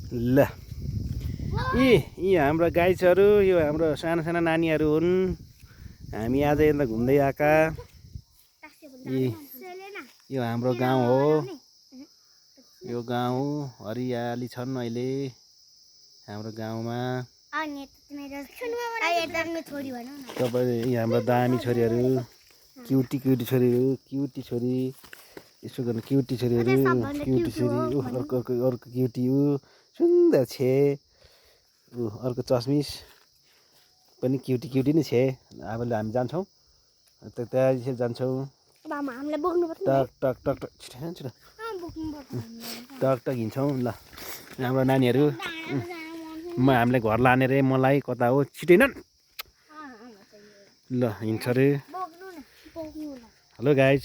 ल यी हाम्रो गाइजहरू यो हाम्रो साना साना नानीहरू हुन्। हामी आज यता घुम्दै आएका। यो हाम्रो गाउँ हो। यो गाउँ हरियाली छन् अहिले हाम्रो गाउँमा। तपाईँ हाम्रो दामी छोरीहरू, क्युटी क्युटी छोरीहरू, क्युटी छोरी यसो गर्नु, क्युटी छोरीहरू, क्युटी छोरी अर्को क्युटी सुन्दर छे अर्को चस्मिस पनि क्युटी क्युटी नै छे। अब हामी जान्छौँ त्यहाँ जान्छौँ। टक टक टक टक छिटो टक टक हिँड्छौँ। ल हाम्रो नानीहरू हामीलाई घर लाने रे मलाई कता हो छिटै न। ल हिँड्छ रे। हेलो गाइज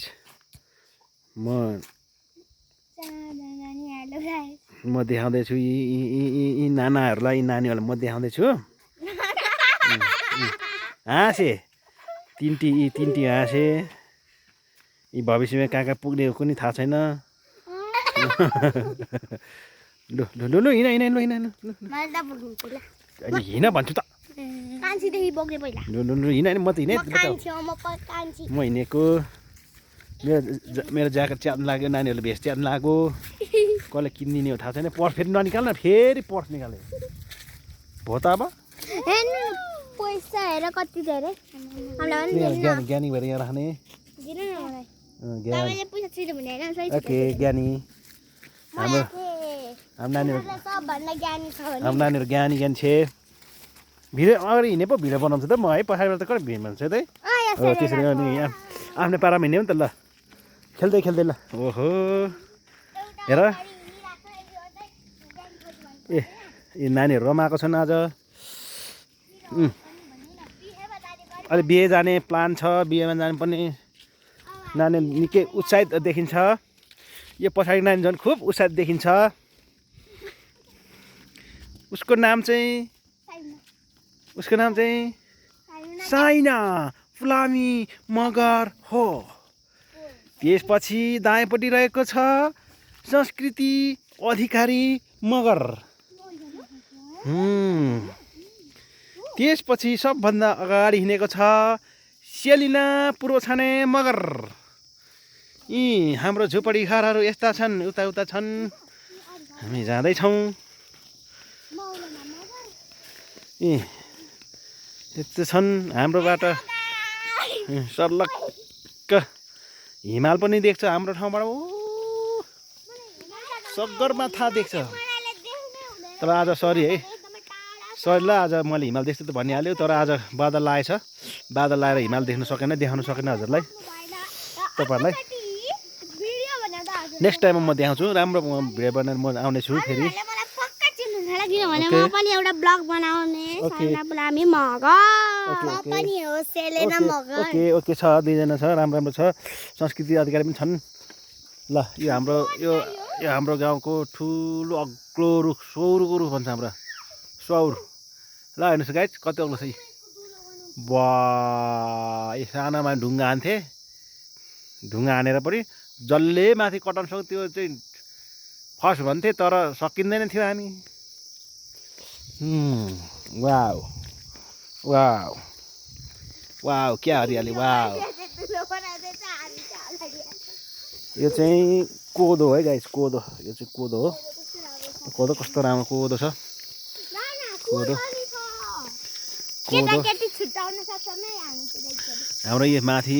म देखाउँदैछु यी नानाहरूलाई, यी नानीहरूलाई म देखाउँदैछु। हाँसे तिनटी हाँसे। यी भविष्यमा कहाँ कहाँ पुग्ने हो कुनै थाहा छैन। लु लु लु लु हिँड हिँड हिँड हिँड भन्छु त। लु लु लु हिँड म त हिँडेँ। म हिँडेको मेरो ज्याकेट च्यात्नु लाग्यो, नानीहरूले भेस्ट च्यात्नु लाग्यो। कसले किनिदिने हो थाहा छैन। पर्स फेरि ननिकाल न, फेरि पर्स निकाले भो त। अब पैसा हेर कति धेरै ज्ञानी भएर यहाँ राख्ने। ओके ज्ञानी हाम्रो नानीहरू ज्ञानी ज्ञानी छे। भिडियो अगाडि हिँडे पो भिडियो बनाउँछु त म है। पछाडिबाट त कहिले भिड भन्छ त है। हो त्यसरी आफ्नै पारामा हिँड्यो नि त। ल खेल्दै खेल्दै ल। ओहो हेर ए नानीहरू रमाएको छन् आज। अहिले बिहे जाने प्लान छ। बिहेमा जानु पनि नानी निकै उत्साहित देखिन्छ। यो पछाडि नानी झन् खुब उत्साहित देखिन्छ। उसको नाम चाहिँ साइना फुलामी मगर हो। त्यसपछि दायाँपट्टि रहेको छ संस्कृति अधिकारी मगर। त्यसपछि सबभन्दा अगाडि हिँडेको छ सेलिना पूर्व छाने मगर। यी हाम्रो झुपडी घरहरू यस्ता छन्, उता उता छन्। हामी जाँदैछौँ। यस्तो छन् हाम्रोबाट सर्लक्क हिमाल पनि देख्छ हाम्रो ठाउँबाट। सगरमाथा देख्छ। तर आज सरी है, सरी ल। आज मैले हिमाल देख्छु त भनिहाल्यो, तर आज बादल आएछ। बादल आएर हिमाल देख्न सकेन, देखाउन सकेन हजुरलाई, तपाईँहरूलाई। नेक्स्ट टाइममा म देखाउँछु। राम्रो भिडियो बनाएर म आउनेछु फेरि। ओके छ, दुईजना छ, राम्रो राम्रो छ। संस्कृति अधिकारी पनि छन्। ल यो हाम्रो गाउँको ठुलो अग्लो रुख, सौरको रुख भन्छ हाम्रो सौर। ल हेर्नुहोस् गाइज कति अग्लो छ। वाह यो सानामा ढुङ्गा हान्थे, ढुङ्गा हानेर पनि जसले माथि कटाउन सक्यो त्यो चाहिँ फर्स्ट भन्थे, तर सकिँदैन थियो हामी। वाउ वाउ वाउ क्या हरियाली। वाउ यो चाहिँ कोदो है गाइस, कोदो। यो चाहिँ कोदो हो। कोदो कस्तो राम्रो कोदो छ। कोदो हाम्रो यो माथि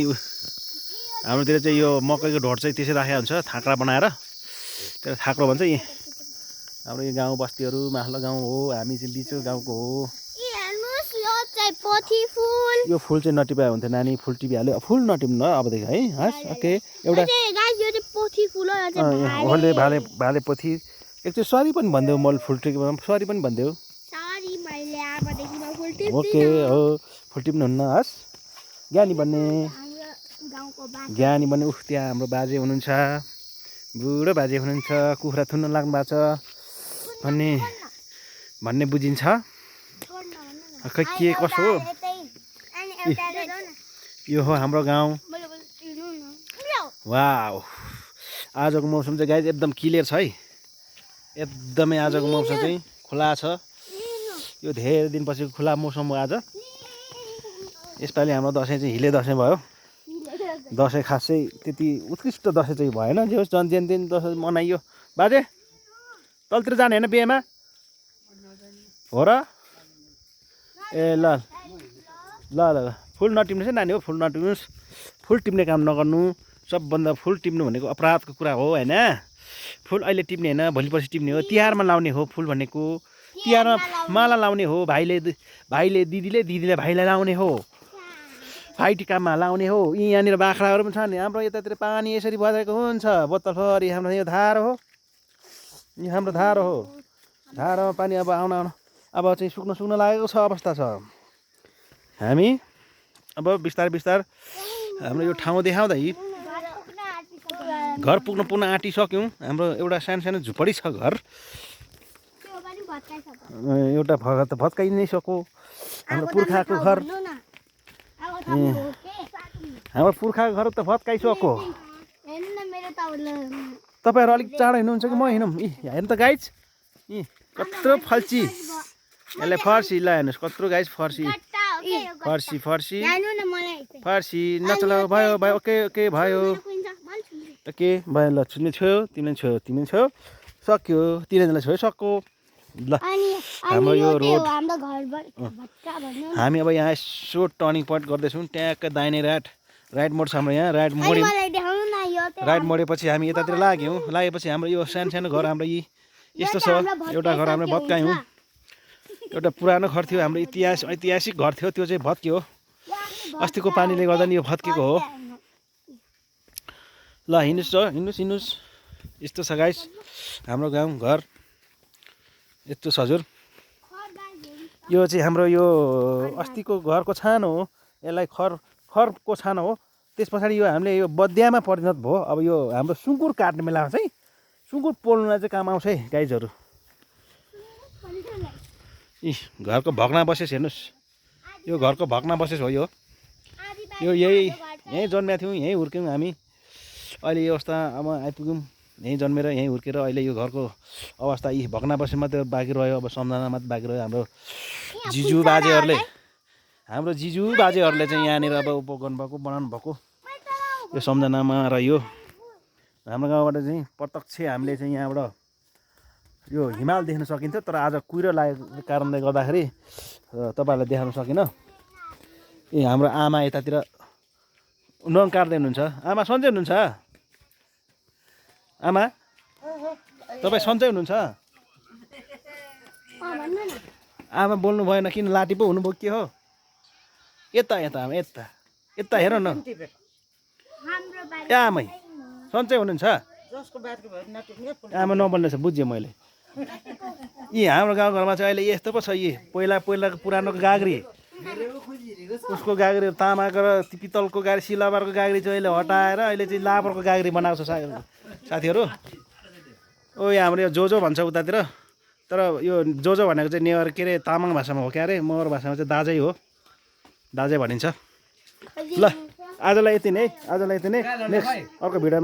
हाम्रोतिर चाहिँ यो मकैको ढोड चाहिँ त्यसै राखेको हुन्छ, थाक्रा बनाएर। त्यसलाई थाक्रो भन्छ। यी हाम्रो यो गाउँ बस्तीहरू माथिल्लो गाउँ हो। हामी चाहिँ बिचको गाउँको हो। यो फुल चाहिँ नटिपाए हुन्थ्यो नानी, फुल टिपिहाल्यो। फुल नटिप्नु ल अबदेखि है। हस् ओके। एउटा भाले पोथी। एकचोटि सरी पनि भनिदेऊ, मैले फुल टिप्नु सरी पनि भनिदेऊ। ओके हो, फुल टिप्नुहुन्न। हस् ज्ञानी बन्ने। उफ त्यहाँ हाम्रो बाजे हुनुहुन्छ, बुढो बाजे हुनुहुन्छ, कुखुरा थुन्न लाग्नु भएको छ भन्ने बुझिन्छ। खै के कसो हो। यो हो हाम्रो गाउँ। वाउ आजको मौसम चाहिँ गाइज एकदम क्लियर छ है। एकदमै आजको मौसम चाहिँ खुला छ। यो धेरै दिनपछि खुला मौसम हो आज। यसपालि हाम्रो दसैँ चाहिँ हिले दसैँ भयो। दसैँ खासै त्यति उत्कृष्ट दसैँ चाहिँ भएन। जे होस् जेन दिन दसैँ मनाइयो। बाजे तलतिर जाने होइन बिहेमा हो र? ए ल ल ल ल फुल नटिप्नुहोस् है नानी हो, फुल नटिप्नुहोस्। फुल टिप्ने काम नगर्नु। सबभन्दा फुल टिप्नु भनेको अपराधको कुरा हो होइन। फुल अहिले टिप्ने होइन, भोलि पर्सि टिप्ने हो। तिहारमा लाउने हो फुल भनेको। तिहारमा माला लाउने हो। भाइले दिदीले भाइलाई लाउने हो। भाइटिकामा लाउने हो। यहाँनिर बाख्राहरू पनि छन्। हाम्रो यतातिर पानी यसरी बजेको हुन्छ बोतलभरि। हाम्रो यो धारो हो, यो हाम्रो धारो हो। धारोमा पानी अब आउन अब चाहिँ सुक्न लागेको छ अवस्था छ। हामी अब बिस्तारै हाम्रो यो ठाउँ देखाउँदै घर पुग्न आँटिसक्यौँ। हाम्रो एउटा सानो झुपडी छ घर, एउटा भत्काइ नै सक्यो हाम्रो पुर्खाको घर। हाम्रो पुर्खाको घर त भत्काइसक्यो। तपाईँहरू अलिक चाँडो हिँड्नुहुन्छ कि म हिँडौँ? हेर्नु त गाइज, कत्रो फल्ची यसलाई फर्सी ल हेर्नुहोस् कत्रो गाइज फर्सी नचलाऊ भयो ओके भयो ओके भयो ल छुने छोयो तिमीले छोयो सक्यो तिनीहरूलाई छोयो सक्यो ल। हाम्रो यो रोड हामी अब यहाँ यसो टर्निङ पोइन्ट गर्दैछौँ। ट्याक्क दाहिने राइट मोड छ हाम्रो यहाँ। राइट मोडेपछि हामी यतातिर लागेपछि हाम्रो यो सानो घर हाम्रो यस्तो छ। एउटा घर हाम्रो भत्कायौँ। एउटा पुरानो घर थियो हाम्रो, ऐतिहासिक घर थियो, त्यो चाहिँ भत्कियो। अस्तिको पानीले गर्दा नि यो भत्केको हो। ल हिँड्नुहोस् यस्तो छ गाइस हाम्रो गाउँ घर यस्तो छ हजुर। यो चाहिँ हाम्रो यो अस्तिको घरको छानो हो। यसलाई खरको छानो हो। त्यस पछाडि यो हामीले यो बद्यामा परिणत भयो। अब यो हाम्रो सुँगुर काट्ने बेलामा चाहिँ सुँगुर पोल्नुलाई चाहिँ काम आउँछ है गाइजहरू। घरको भग्ना बसेस हेर्नुहोस्, यो घरको भग्ना बसेस हो। यो यहीँ जन्मेका थियौँ, यहीँ हुर्क्यौँ हामी। अहिले यो अवस्थामा आइपुग्यौँ, यहीँ जन्मेर यहीँ हुर्केर अहिले यो घरको अवस्था भग्ना बसे मात्रै बाँकी रह्यो। अब सम्झना मात्रै बाँकी रह्यो। हाम्रो जिजु बाजेहरूले चाहिँ यहाँनिर अब गर्नुभएको बनाउनु भएको यो सम्झनामा रह्यो। हाम्रो गाउँबाट चाहिँ प्रत्यक्ष हामीले चाहिँ यहाँबाट यो हिमाल देख्न सकिन्थ्यो, तर आज कुहिरो लागेको कारणले गर्दाखेरि तपाईँहरूलाई देखाउन सकिनँ। हाम्रो आमा यतातिर नङ काट्दै हुनुहुन्छ। आमा सन्चै हुनुहुन्छ? आमा तपाईँ सन्चै हुनुहुन्छ? आमा बोल्नु भएन किन? लाटी पो हुनुभयो के हो? यता आमा यता हेर न। ए आमै सन्चै हुनुहुन्छ? आमा नबोल्नेछ बुझेँ मैले। हाम्रो गाउँघरमा चाहिँ अहिले यस्तो पो छ। पहिलाको पुरानो गाग्री, उसको गाग्री तामाको र पित्तलको गाग्री सिल्भरको गाग्री चाहिँ अहिले हटाएर अहिले चाहिँ लाबरको गाग्री बनाएको छ साथीहरू। हाम्रो यो जोजो भन्छ उतातिर, तर यो जोजो भनेको चाहिँ नेवार के अरे तामाङ भाषामा हो क्या अरे। मगर भाषामा चाहिँ दाजै हो, दाजै भनिन्छ। ल आजलाई यति नै नेक्स्ट अर्को भिडियोमा